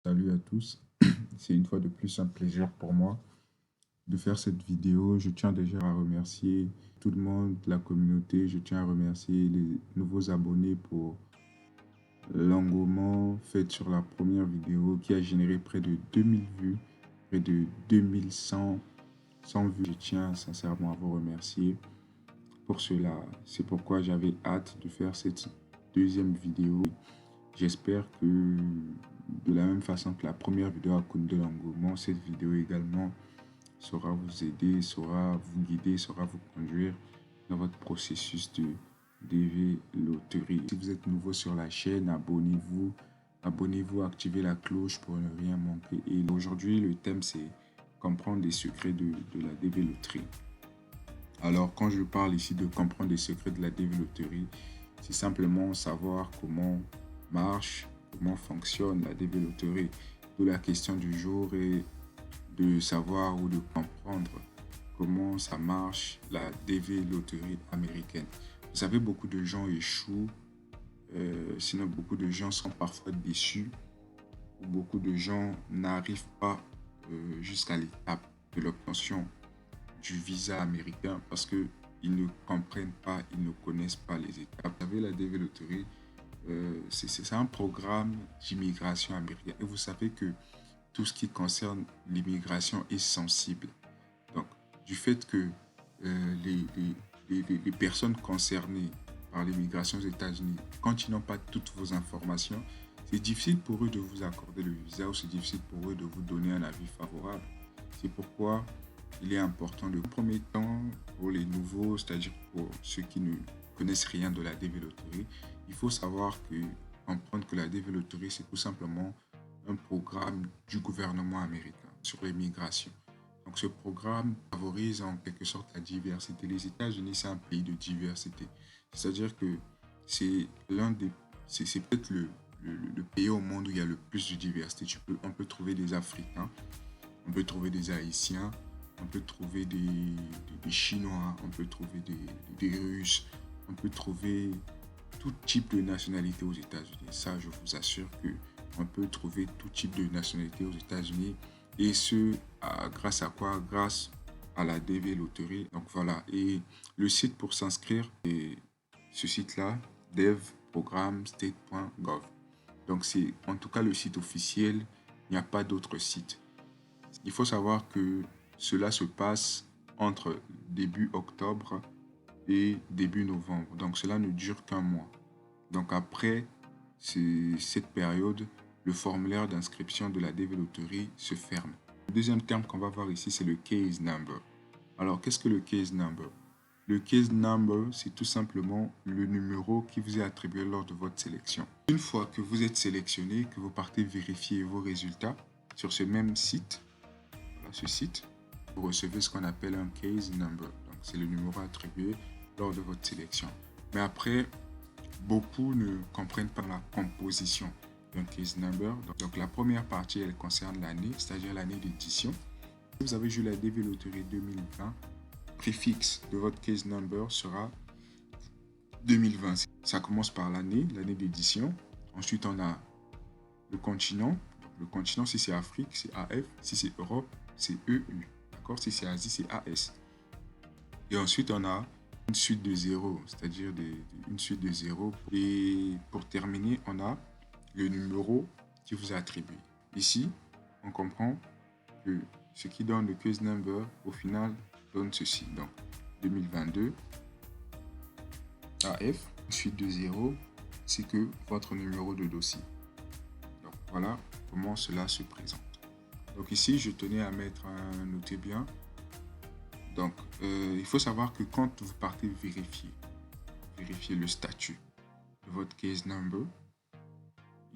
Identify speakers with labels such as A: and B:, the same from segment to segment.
A: Salut à tous, c'est une fois de plus un plaisir pour moi de faire cette vidéo. Je tiens déjà à remercier tout le monde, la communauté. Je tiens à remercier les nouveaux abonnés pour l'engouement fait sur la première vidéo qui a généré près de 2000 vues, près de 2100 vues. Je tiens sincèrement à vous remercier pour cela. C'est pourquoi j'avais hâte de faire cette deuxième vidéo. J'espère que de la même façon que la première vidéo a connu de l'engouement, cette vidéo également saura vous aider, saura vous guider, saura vous conduire dans votre processus de DV Loterie. Si vous êtes nouveau sur la chaîne, abonnez-vous, activez la cloche pour ne rien manquer. Et aujourd'hui, le thème c'est comprendre les secrets de la DV Loterie. Alors, quand je parle ici de comprendre les secrets de la DV Loterie, c'est simplement savoir comment marche, comment fonctionne la DV Loterie. D'où la question du jour est de savoir ou de comprendre comment ça marche la DV Loterie américaine. Vous savez, beaucoup de gens échouent, sinon beaucoup de gens sont parfois déçus, ou beaucoup de gens n'arrivent pas jusqu'à l'étape de l'obtention du visa américain parce qu'ils ne comprennent pas, ils ne connaissent pas les étapes. Vous savez, la DV Loterie, c'est un programme d'immigration américaine. Et vous savez que tout ce qui concerne l'immigration est sensible. Donc, du fait que les personnes concernées par l'immigration aux États-Unis, quand ils n'ont pas toutes vos informations, c'est difficile pour eux de vous accorder le visa ou c'est difficile pour eux de vous donner un avis favorable. C'est pourquoi il est important de, en premier temps, pour les nouveaux, c'est-à-dire pour ceux qui ne connaissent rien de la DV Loterie, il faut savoir comprendre que la DV Loterie, c'est tout simplement un programme du gouvernement américain sur l'immigration. Donc ce programme favorise en quelque sorte la diversité. Les États-Unis, c'est un pays de diversité. C'est-à-dire que c'est c'est peut-être le pays au monde où il y a le plus de diversité. On peut trouver des Africains, on peut trouver des Haïtiens, on peut trouver des Chinois, on peut trouver des Russes, on peut trouver tout type de nationalité aux États-Unis. Ça, je vous assure que on peut trouver tout type de nationalité aux États-Unis. Et ce, grâce à quoi? Grâce à la DV Loterie. Donc voilà. Et le site pour s'inscrire, c'est ce site-là, devprogramstate.gov. Donc c'est en tout cas le site officiel. Il n'y a pas d'autre site. Il faut savoir que cela se passe entre début octobre et début novembre. Donc cela ne dure qu'un mois. Donc après cette période, le formulaire d'inscription de la DV Loterie se ferme. Le deuxième terme qu'on va voir ici, c'est le case number. Alors, qu'est-ce que le case number? Le case number, c'est tout simplement le numéro qui vous est attribué lors de votre sélection. Une fois que vous êtes sélectionné, que vous partez vérifier vos résultats sur ce même site, voilà, ce site, vous recevez ce qu'on appelle un case number. Donc, c'est le numéro attribué lors de votre sélection. Mais après, beaucoup ne comprennent pas la composition d'un case number. Donc la première partie, elle concerne l'année, c'est-à-dire l'année d'édition. Si vous avez joué la DV Loterie 2020, préfixe de votre case number sera 2020. Ça commence par l'année d'édition. Ensuite, on a le continent. Le continent, si c'est Afrique, c'est AF. Si c'est Europe, c'est EU. D'accord? Si c'est Asie, c'est AS. Et ensuite, on a une suite de zéro, c'est-à-dire une suite de zéro. Et pour terminer, on a le numéro qui vous est attribué. Ici, on comprend que ce qui donne le case number, au final, donne ceci. Donc, 2022, AF, une suite de zéro, c'est que votre numéro de dossier. Donc, voilà comment cela se présente. Donc ici, je tenais à mettre un notez bien. Donc, il faut savoir que quand vous partez vérifier le statut de votre case number,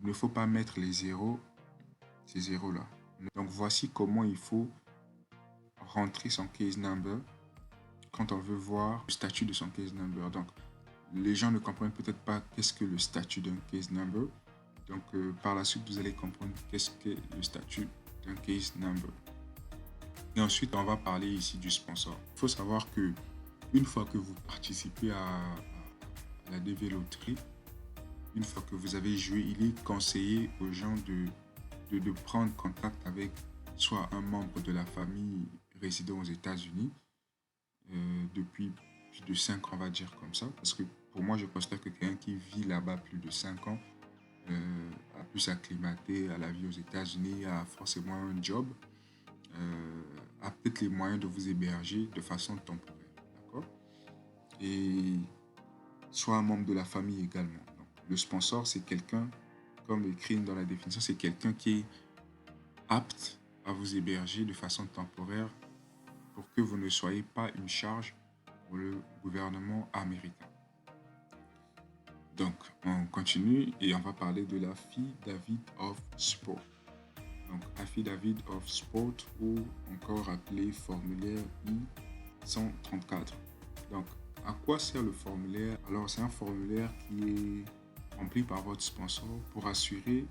A: il ne faut pas mettre les zéros, ces zéros-là. Donc, voici comment il faut rentrer son case number quand on veut voir le statut de son case number. Donc, les gens ne comprennent peut-être pas qu'est-ce que le statut d'un case number. Donc, par la suite, vous allez comprendre qu'est-ce que le statut d'un case number. Et ensuite, on va parler ici du sponsor. Il faut savoir que une fois que vous participez à la DV Loterie, une fois que vous avez joué, il est conseillé aux gens de de prendre contact avec soit un membre de la famille résidant aux États-Unis depuis plus de 5 ans, on va dire comme ça. Parce que pour moi, je considère que quelqu'un qui vit là-bas plus de 5 ans a pu s'acclimater à la vie aux États-Unis, a forcément un job, a peut-être les moyens de vous héberger de façon temporaire. D'accord? Et soit un membre de la famille également. Donc, le sponsor, c'est quelqu'un, comme écrit dans la définition, c'est quelqu'un qui est apte à vous héberger de façon temporaire pour que vous ne soyez pas une charge pour le gouvernement américain. Donc, on continue et on va parler de l'Affidavit of Support. Donc, Affidavit of Support ou encore appelé formulaire I-134. Donc, à quoi sert le formulaire? Alors, c'est un formulaire qui est rempli par votre sponsor pour assurer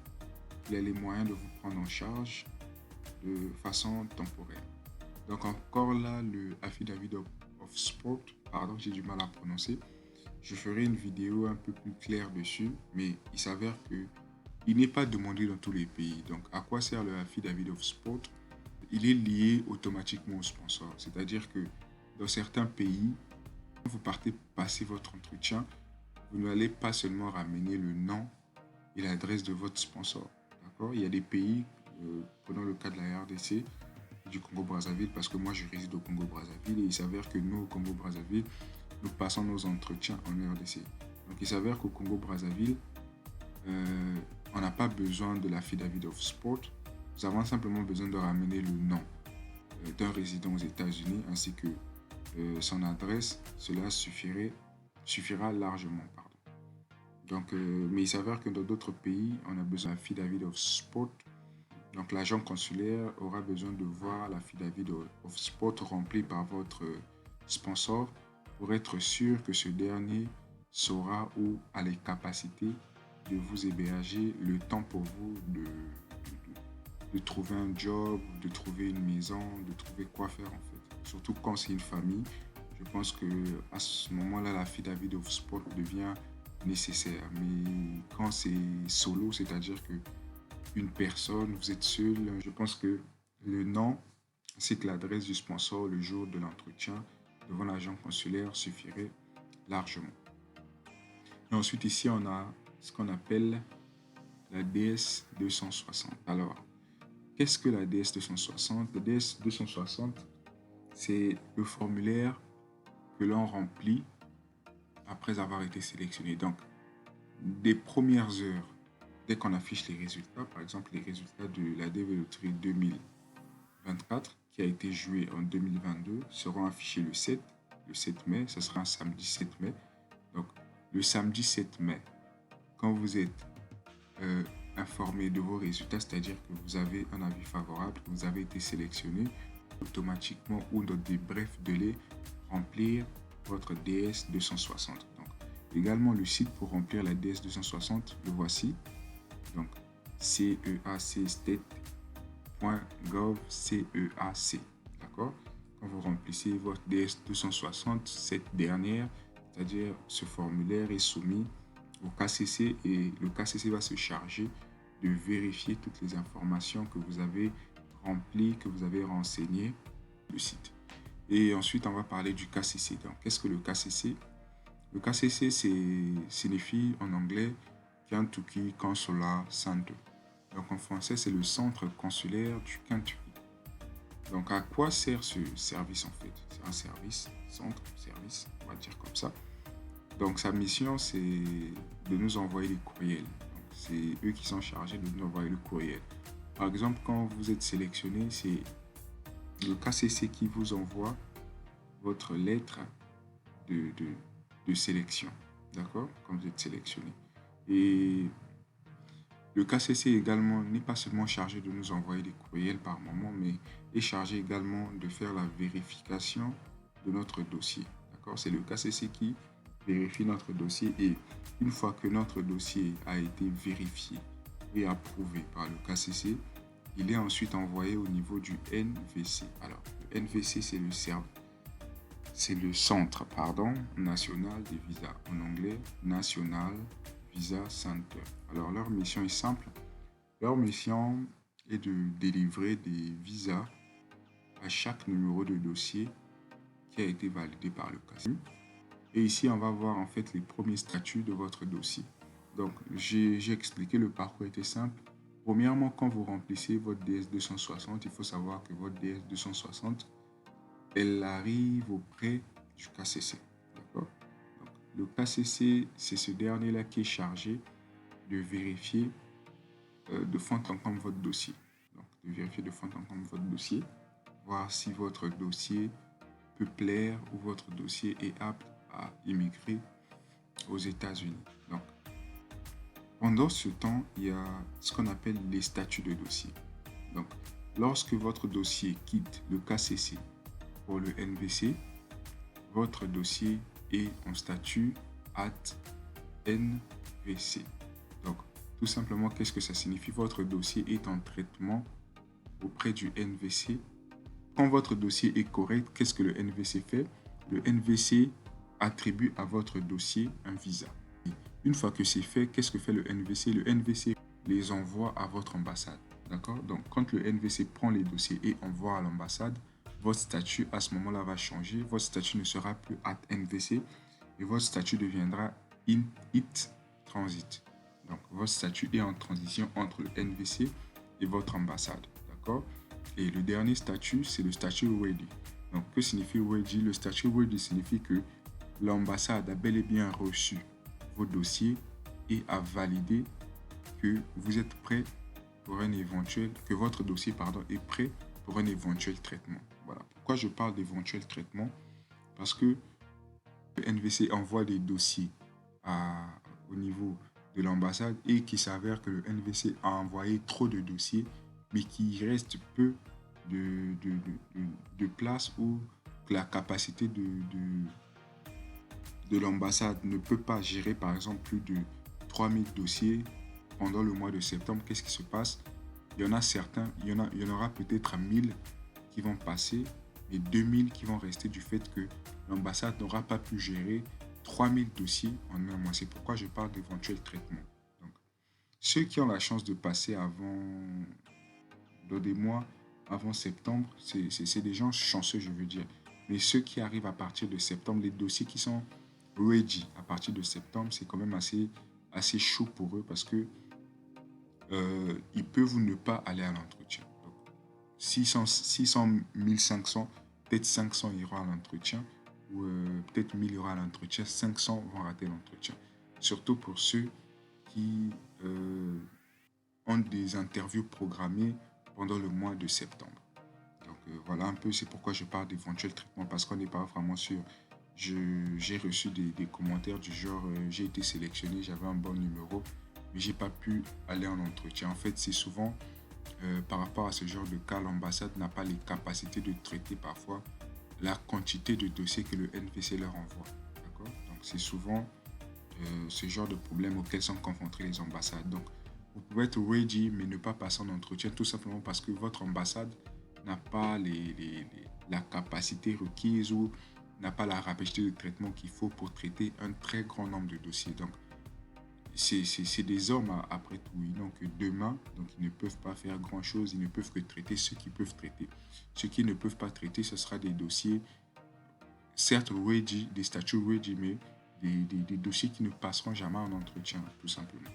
A: qu'il a les moyens de vous prendre en charge de façon temporaire. Donc, encore là, le Affidavit of Support, pardon, j'ai du mal à prononcer. Je ferai une vidéo un peu plus claire dessus, mais il s'avère que il n'est pas demandé dans tous les pays. Donc, à quoi sert le Affidavit of Support? Il est lié automatiquement au sponsor. C'est-à-dire que dans certains pays, quand vous partez passer votre entretien, vous n'allez pas seulement ramener le nom et l'adresse de votre sponsor. D'accord? Il y a des pays, prenons le cas de la RDC, du Congo-Brazzaville, parce que moi je réside au Congo-Brazzaville et il s'avère que nous, au Congo-Brazzaville, nous passons nos entretiens en RDC. Donc il s'avère qu'au Congo-Brazzaville, on n'a pas besoin de l'affidavit of support. Nous avons simplement besoin de ramener le nom d'un résident aux États-Unis ainsi que son adresse. Cela suffira largement. Pardon. Donc, mais il s'avère que dans d'autres pays, on a besoin d'affidavit of support. Donc l'agent consulaire aura besoin de voir l'affidavit of support rempli par votre sponsor pour être sûr que ce dernier saura ou a les capacités de vous héberger le temps pour vous de trouver un job, de trouver une maison, de trouver quoi faire en fait. Surtout quand c'est une famille, je pense que à ce moment-là, l'affidavit of support devient nécessaire. Mais quand c'est solo, c'est-à-dire que une personne, vous êtes seul, je pense que le nom ainsi que l'adresse du sponsor le jour de l'entretien devant l'agent consulaire suffirait largement. Et ensuite ici on a ce qu'on appelle la DS-260. Alors, qu'est-ce que la DS-260? La DS-260, c'est le formulaire que l'on remplit après avoir été sélectionné. Donc, des premières heures, dès qu'on affiche les résultats, par exemple les résultats de la DV Loterie 2024, qui a été joué en 2022, seront affichés le 7 mai, ce sera un samedi 7 mai. Donc, le samedi 7 mai, quand vous êtes informé de vos résultats, c'est-à-dire que vous avez un avis favorable, que vous avez été sélectionné, automatiquement ou dans des brefs délais, remplir votre DS-260. Donc, également le site pour remplir la DS-260, le voici. Donc, ceacstate.gov, CEAC. D'accord? Quand vous remplissez votre DS-260, cette dernière, c'est-à-dire ce formulaire est soumis au KCC et le KCC va se charger de vérifier toutes les informations que vous avez remplies, que vous avez renseignées sur le site. Et ensuite, on va parler du KCC. Donc, qu'est-ce que le KCC? Le KCC signifie en anglais Kentucky Consular Center. Donc, en français, c'est le centre consulaire du Kentucky. Donc, à quoi sert ce service en fait? C'est un service, service, on va dire comme ça. Donc, sa mission, c'est de nous envoyer des courriels. C'est eux qui sont chargés de nous envoyer le courriel. Par exemple, quand vous êtes sélectionné, c'est le KCC qui vous envoie votre lettre de sélection. D'accord? Quand vous êtes sélectionné. Et le KCC également n'est pas seulement chargé de nous envoyer des courriels par moment, mais est chargé également de faire la vérification de notre dossier. D'accord? C'est le KCC qui vérifie notre dossier et une fois que notre dossier a été vérifié et approuvé par le KCC, il est ensuite envoyé au niveau du NVC. Alors, le NVC, c'est le centre national des visas. En anglais, National Visa Center. Alors, leur mission est simple. Leur mission, est de délivrer des visas à chaque numéro de dossier qui a été validé par le CACESE. Et ici, on va voir en fait les premiers statuts de votre dossier. Donc, j'ai expliqué, le parcours était simple. Premièrement, quand vous remplissez votre DS 260, il faut savoir que votre DS 260, elle arrive auprès du KCC. D'accord? Donc, le KCC, c'est ce dernier-là qui est chargé de vérifier de fond en comble votre dossier. Donc, de vérifier de fond en comble votre dossier, voir si votre dossier peut plaire ou votre dossier est apte à immigrer aux États-Unis. Donc, pendant ce temps, il y a ce qu'on appelle les statuts de dossier. Donc, lorsque votre dossier quitte le KCC pour le NVC, votre dossier est en statut at NVC. Donc, tout simplement, qu'est-ce que ça signifie? Votre dossier est en traitement auprès du NVC. Quand votre dossier est correct, qu'est-ce que le NVC fait? Le NVC attribue à votre dossier un visa. Une fois que c'est fait, qu'est-ce que fait le NVC? Le NVC les envoie à votre ambassade. D'accord? Donc, quand le NVC prend les dossiers et envoie à l'ambassade, votre statut à ce moment-là va changer. Votre statut ne sera plus at NVC et votre statut deviendra IT Transit. Donc, votre statut est en transition entre le NVC et votre ambassade. D'accord? Et le dernier statut, c'est le statut Ready. Donc, que signifie Ready? Le statut Ready signifie que l'ambassade a bel et bien reçu vos dossiers et a validé que vous êtes prêt pour un éventuel, que votre dossier est prêt pour un éventuel traitement. Voilà. Pourquoi je parle d'éventuel traitement? Parce que le NVC envoie des dossiers au niveau de l'ambassade et qu'il s'avère que le NVC a envoyé trop de dossiers, mais qu'il reste peu de place où la capacité de l'ambassade ne peut pas gérer par exemple plus de 3000 dossiers pendant le mois de septembre. Qu'est-ce qui se passe? Il y en a certains, il y en aura peut-être 1000 qui vont passer et 2000 qui vont rester du fait que l'ambassade n'aura pas pu gérer 3000 dossiers en un mois. C'est pourquoi je parle d'éventuel traitement. Donc, ceux qui ont la chance de passer dans des mois avant septembre, c'est des gens chanceux, je veux dire. Mais ceux qui arrivent à partir de septembre, les dossiers qui sont ready à partir de septembre, c'est quand même assez chaud pour eux parce que ils peuvent ne pas aller à l'entretien. Donc, 600, 1500, peut-être 500 iront à l'entretien ou peut-être 1000 iront à l'entretien, 500 vont rater l'entretien. Surtout pour ceux qui ont des interviews programmées pendant le mois de septembre. Donc voilà un peu, c'est pourquoi je parle d'éventuel traitement parce qu'on n'est pas vraiment sûr. J'ai reçu des commentaires du genre j'ai été sélectionné, j'avais un bon numéro, mais j'ai pas pu aller en entretien. En fait, c'est souvent par rapport à ce genre de cas, l'ambassade n'a pas les capacités de traiter parfois la quantité de dossiers que le NVC leur envoie. D'accord? Donc c'est souvent ce genre de problème auquel sont confrontées les ambassades. Donc vous pouvez être ready mais ne pas passer en entretien tout simplement parce que votre ambassade n'a pas la capacité requise ou n'a pas la rapidité de traitement qu'il faut pour traiter un très grand nombre de dossiers. Donc, c'est des hommes après tout. Ils n'ont que deux mains, donc ils ne peuvent pas faire grand-chose. Ils ne peuvent que traiter ce qu'ils peuvent traiter. Ce qu'ils ne peuvent pas traiter, ce sera des dossiers, certes ready, des statuts ready, mais des dossiers qui ne passeront jamais en entretien, tout simplement.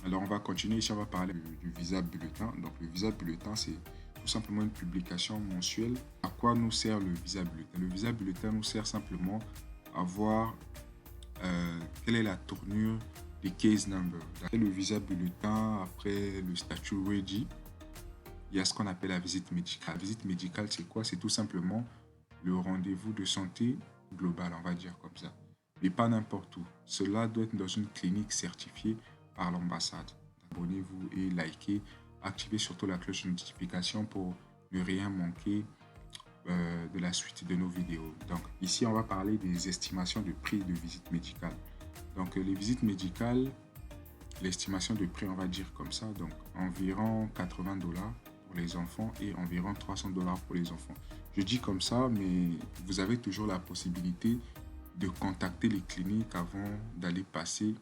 A: Alors, on va continuer. Ici, on va parler du visa bulletin. Donc, le visa bulletin, c'est tout simplement une publication mensuelle. À quoi nous sert le visa bulletin? Le visa bulletin nous sert simplement à voir quelle est la tournure des case numbers. Après le visa bulletin, après le statut ready, il y a ce qu'on appelle la visite médicale. La visite médicale, c'est quoi? C'est tout simplement le rendez-vous de santé global, on va dire comme ça. Mais pas n'importe où. Cela doit être dans une clinique certifiée par l'ambassade. Abonnez-vous et likez. Activez surtout la cloche de notification pour ne rien manquer de la suite de nos vidéos. Donc ici, on va parler des estimations de prix de visite médicale. Donc les visites médicales, l'estimation de prix, on va dire comme ça, donc environ 80$ pour les enfants et environ 300$ pour les enfants. Je dis comme ça, mais vous avez toujours la possibilité de contacter les cliniques avant d'aller passer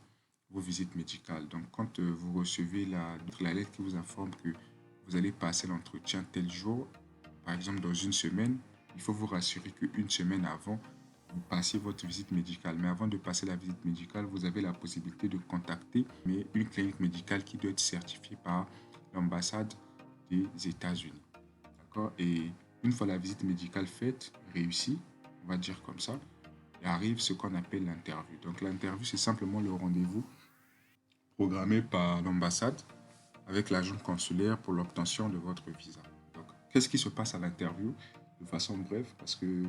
A: vos visites médicales. Donc, quand vous recevez la lettre qui vous informe que vous allez passer l'entretien tel jour, par exemple dans une semaine, il faut vous rassurer qu'une semaine avant, vous passiez votre visite médicale. Mais avant de passer la visite médicale, vous avez la possibilité de contacter une clinique médicale qui doit être certifiée par l'ambassade des États-Unis. D'accord? Et une fois la visite médicale faite, réussie, on va dire comme ça, il arrive ce qu'on appelle l'interview. Donc l'interview, c'est simplement le rendez-vous programmé par l'ambassade avec l'agent consulaire pour l'obtention de votre visa. Donc, qu'est-ce qui se passe à l'interview? De façon brève, parce que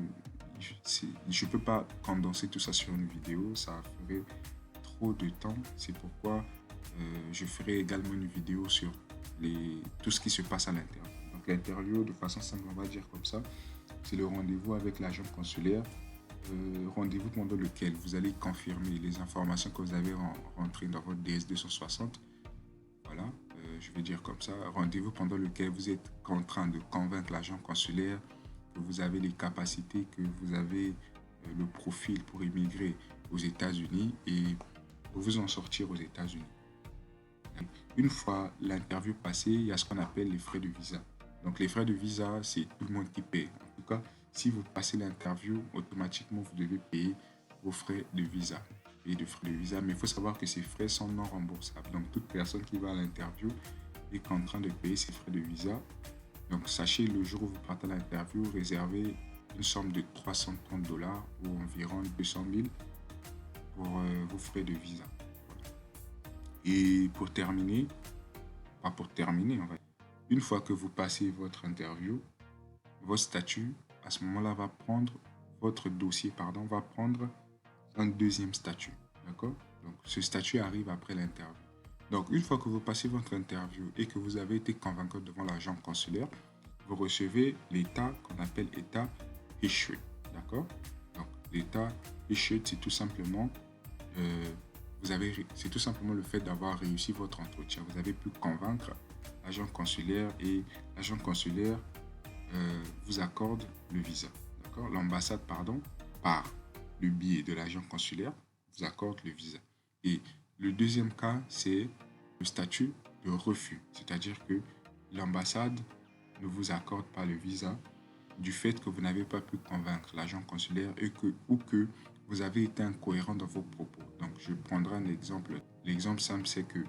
A: je ne peux pas condenser tout ça sur une vidéo, ça ferait trop de temps. C'est pourquoi je ferai également une vidéo sur tout ce qui se passe à l'interview. Donc l'interview, de façon simple, on va dire comme ça, c'est le rendez-vous avec l'agent consulaire, rendez-vous pendant lequel vous allez confirmer les informations que vous avez rentrées dans votre DS-260. Voilà, je vais dire comme ça, rendez-vous pendant lequel vous êtes en train de convaincre l'agent consulaire que vous avez les capacités, que vous avez le profil pour immigrer aux États-Unis et pour vous en sortir aux États-Unis. Une fois l'interview passée, il y a ce qu'on appelle les frais de visa. Donc les frais de visa, c'est tout le monde qui paie. En tout cas, si vous passez l'interview, automatiquement, vous devez payer vos frais de visa. Payer de frais de visa, mais il faut savoir que ces frais sont non remboursables. Donc toute personne qui va à l'interview est en train de payer ses frais de visa. Donc sachez, le jour où vous partez à l'interview, réservez une somme de $330 ou environ 200 000 pour vos frais de visa. Et pour terminer, pas pour terminer, on va dire, une fois que vous passez votre interview, votre statut, à ce moment-là, votre dossier, va prendre un deuxième statut. D'accord? Donc, ce statut arrive après l'interview. Donc, une fois que vous passez votre interview et que vous avez été convaincu devant l'agent consulaire, vous recevez l'état qu'on appelle état issued. D'accord? Donc, l'état issued, c'est tout simplement c'est tout simplement le fait d'avoir réussi votre entretien. Vous avez pu convaincre l'agent consulaire et l'agent consulaire vous accorde le visa. D'accord? L'ambassade, par le biais de l'agent consulaire, vous accorde le visa. Et le deuxième cas, c'est le statut de refus. C'est-à-dire que l'ambassade ne vous accorde pas le visa du fait que vous n'avez pas pu convaincre l'agent consulaire ou que vous avez été incohérent dans vos propos. Donc, je prendrai un exemple. L'exemple simple, c'est que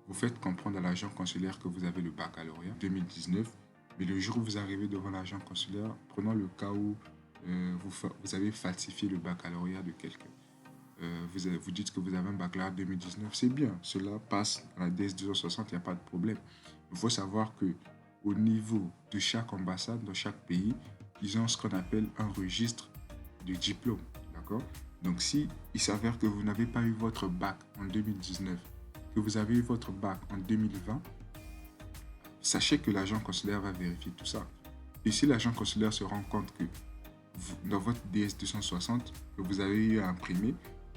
A: vous faites comprendre à l'agent consulaire que vous avez le baccalauréat 2019, mais le jour où vous arrivez devant l'agent consulaire, prenons le cas où vous avez falsifié le baccalauréat de quelqu'un. Vous dites que vous avez un baccalauréat 2019, c'est bien, cela passe à la DS-260, il n'y a pas de problème. Il faut savoir que au niveau de chaque ambassade, dans chaque pays, ils ont ce qu'on appelle un registre de diplômes. D'accord? Donc, si il s'avère que vous n'avez pas eu votre bac en 2019, que vous avez eu votre bac en 2020, sachez que l'agent consulaire va vérifier tout ça. Et si l'agent consulaire se rend compte que dans votre DS-260 que vous avez eu à imprimer,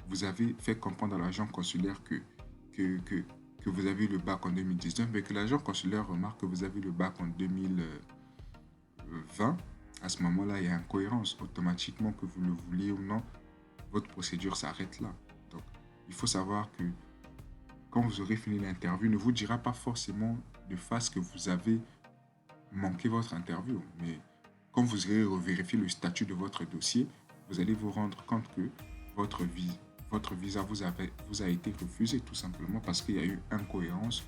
A: vous avez fait comprendre à l'agent consulaire que vous avez eu le bac en 2019, mais que l'agent consulaire remarque que vous avez eu le bac en 2020, à ce moment-là, il y a incohérence. Automatiquement, que vous le vouliez ou non, votre procédure s'arrête là. Donc, il faut savoir que quand vous aurez fini l'interview, ne vous dira pas forcément de face que vous avez manqué votre interview, mais quand vous irez revérifier le statut de votre dossier, vous allez vous rendre compte que votre visa vous a été refusé tout simplement parce qu'il y a eu incohérence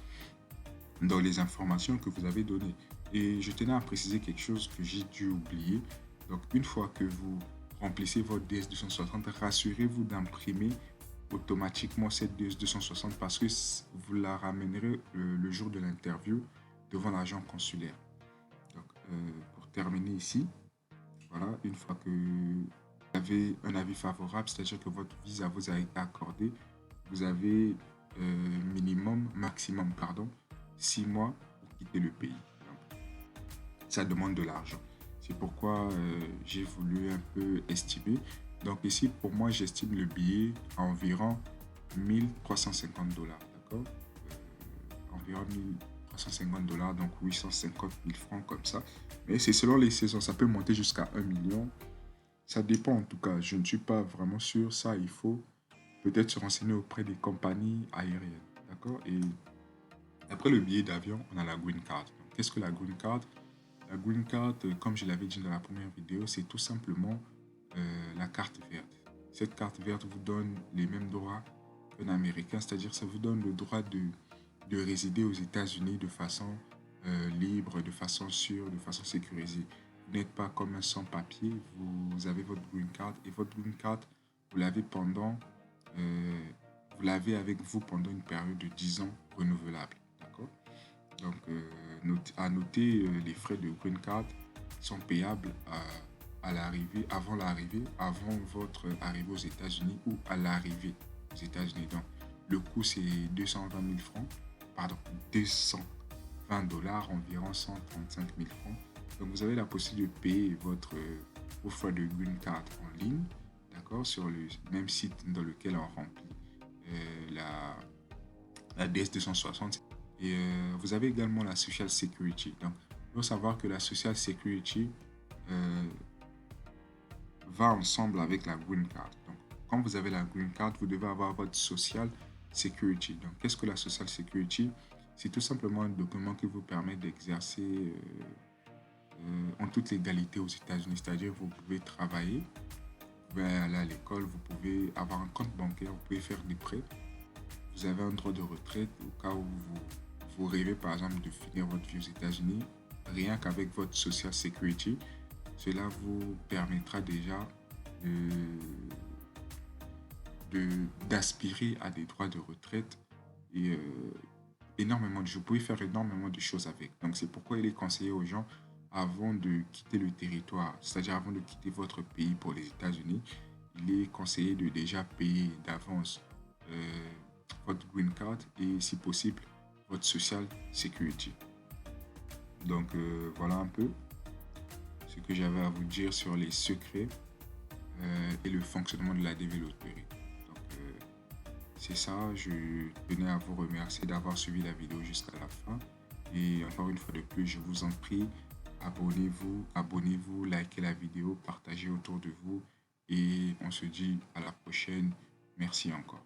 A: dans les informations que vous avez données. Et je tenais à préciser quelque chose que j'ai dû oublier. Donc, une fois que vous remplissez votre DS-260, rassurez-vous d'imprimer automatiquement cette DS-260 parce que vous la ramènerez le jour de l'interview devant l'agent consulaire. Donc, pour terminer ici, voilà, une fois que vous avez un avis favorable, c'est-à-dire que votre visa vous a été accordé, vous avez maximum, 6 mois pour quitter le pays. Donc, ça demande de l'argent. C'est pourquoi j'ai voulu un peu estimer. Donc ici, pour moi, j'estime le billet à environ $1 350, d'accord? Environ $1 350, donc 850 000 francs comme ça. Mais c'est selon les saisons, ça peut monter jusqu'à 1 million. Ça dépend en tout cas, je ne suis pas vraiment sûr. Ça, il faut peut-être se renseigner auprès des compagnies aériennes, d'accord? Et après le billet d'avion, on a la green card. Donc, qu'est-ce que la green card? La green card, comme je l'avais dit dans la première vidéo, c'est tout simplement la carte verte. Cette carte verte vous donne les mêmes droits qu'un Américain, c'est-à-dire ça vous donne le droit de résider aux États-Unis de façon libre, de façon sûre, de façon sécurisée. Vous n'êtes pas comme un sans-papier, vous avez votre green card et votre green card, vous l'avez vous l'avez avec vous pendant une période de 10 ans renouvelable. D'accord? Donc, à noter, les frais de green card sont payables à l'arrivée, avant votre arrivée aux États-Unis ou à l'arrivée aux États-Unis. Donc, le coût, c'est 220 000 francs, pardon, 220 dollars, environ 135 000 francs. Donc, vous avez la possibilité de payer vos frais de green card en ligne, d'accord, sur le même site dans lequel on remplit la DS260. Et vous avez également la Social Security. Donc, il faut savoir que la Social Security va ensemble avec la Green Card. Donc, quand vous avez la Green Card, vous devez avoir votre Social Security. Donc, qu'est-ce que la Social Security? C'est tout simplement un document qui vous permet d'exercer en toute légalité aux États-Unis. C'est-à-dire, vous pouvez travailler, vous pouvez aller à l'école, vous pouvez avoir un compte bancaire, vous pouvez faire des prêts. Vous avez un droit de retraite au cas où vous rêvez par exemple de finir votre vie aux États-Unis. Rien qu'avec votre Social Security, cela vous permettra déjà d'aspirer à des droits de retraite et vous pouvez faire énormément de choses avec. Donc c'est pourquoi il est conseillé aux gens avant de quitter le territoire, c'est-à-dire avant de quitter votre pays pour les États-Unis, il est conseillé de déjà payer d'avance votre green card et si possible votre social security. Donc voilà un peu ce que j'avais à vous dire sur les secrets et le fonctionnement de la DV Lottery. Donc c'est ça, je tenais à vous remercier d'avoir suivi la vidéo jusqu'à la fin et encore une fois de plus, je vous en prie, abonnez-vous, likez la vidéo, partagez autour de vous et on se dit à la prochaine. Merci encore.